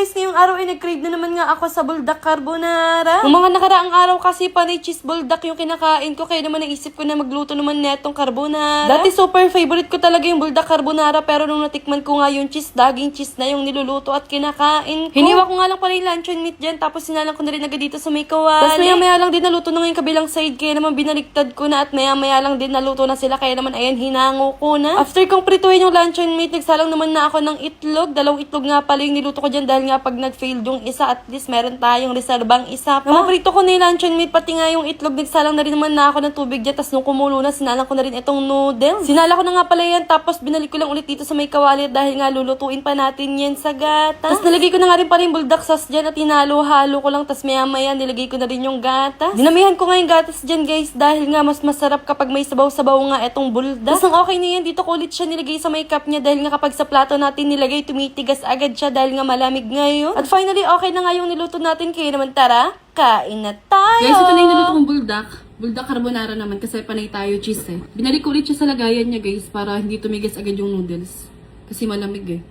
guys, ngayong araw ay nag-crave na naman nga ako sa buldak carbonara. Yung mga nakaraang araw kasi panay cheese buldak yung kinakain ko, kaya naman naisip ko na magluto naman netong carbonara. Dati super favorite ko talaga yung buldak carbonara, pero nung natikman ko nga yung cheese, daging cheese na yung niluluto at kinakain ko. Hiniwa ko nga lang pala yung luncheon meat dyan, tapos sinalang ko na rin agad dito sa may kawali. Tapos maya-maya lang din naluto na nga yung kabilang side, kaya naman binaliktad ko na at maya-maya lang din naluto na sila, kaya naman ayan, hinango ko na. After kong prituhin yung luncheon meat, nagsalang naman na ako ng itlog. Dalawang itlog nga pala yung niluto ko dyan dahil nga pag nag-fail yung isa, at least meron tayong reserbang isa pa. Maprito ko na yung luncheon meat, pati nga yung itlog, nagsalang na rin naman na ako ng tubig dyan. Tapos nung kumulo na, sinalang ko na rin itong noodles. Sinala ko na nga pala yan, tapos binalik ko lang ulit dito sa may kawali dahil nga lulutuin pa natin yan sa gata. Tapos nalagay ko na nga rin pala yung buldak sauce dyan at hinalo-halo ko lang. Tapos maya-maya nilagay ko na rin yung gatas. Dinamihan ko nga yung gatas dyan guys dahil nga mas masarap kapag may sabaw-sabaw nga itong buldak. Tapos nang okay na yan, dito ko ulit siya nilagay sa may cup niya dahil nga kapag sa plato natin nilagay, tumitigas agad siya dahil nga malamig ngayon. At finally, okay na nga yung niluto natin. Kaya naman tara, kain na tayo! Guys, ito na yung niluto kong buldak. Buldak carbonara naman kasi panay tayo cheese eh. Binalik ko ulit siya sa lagayan niya guys para hindi tumigas agad yung noodles. Kasi malamig eh.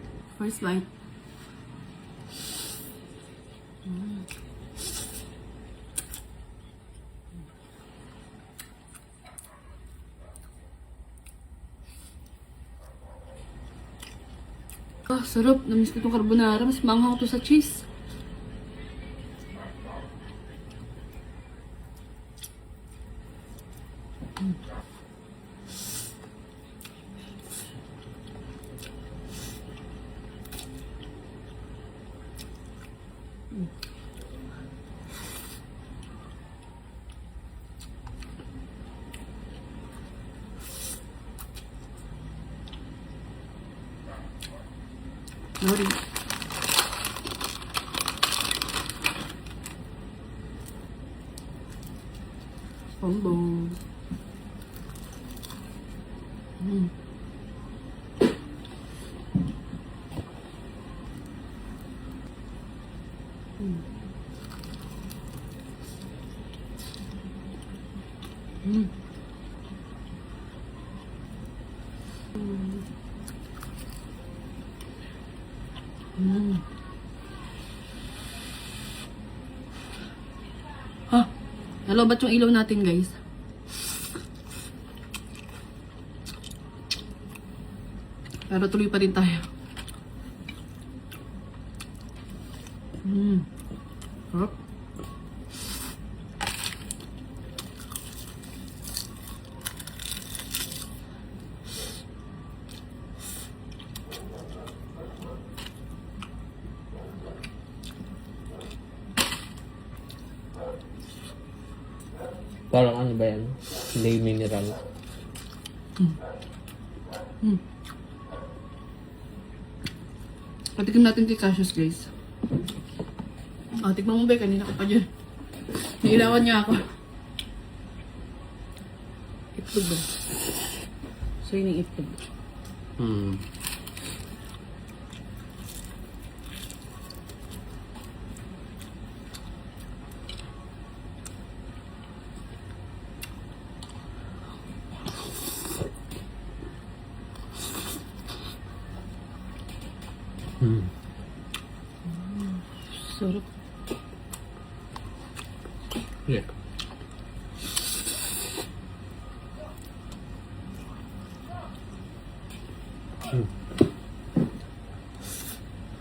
First bite. Ah, sarap. Namiss ko itong carbonara. Mas manghang to sa cheese. Sorry. Bonbon. Ha? Nalobat yung ilaw natin, guys. Pero tuloy pa rin tayo. Harap. Parang ano ba yan? Lay mineral. Patikim natin kay Cassius, guys. Oh, tikman mo ba? Kanina ka pa dyan. Nailawan niya ako. Itlog ba? So, yun yung itlog. Sarap. Yeah.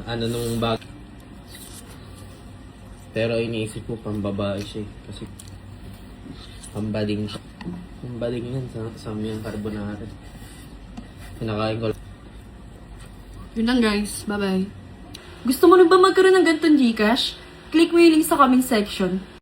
Ano nung bag. Pero iniisip ko pambabae siya eh. Kasi pambaling siya. Pambaling yan sa aming carbonara. Pinakain ko. Yun lang, guys. Bye-bye. Gusto mo rin ba magkaroon ng ganitong Gcash? Click mo yung link sa comment section.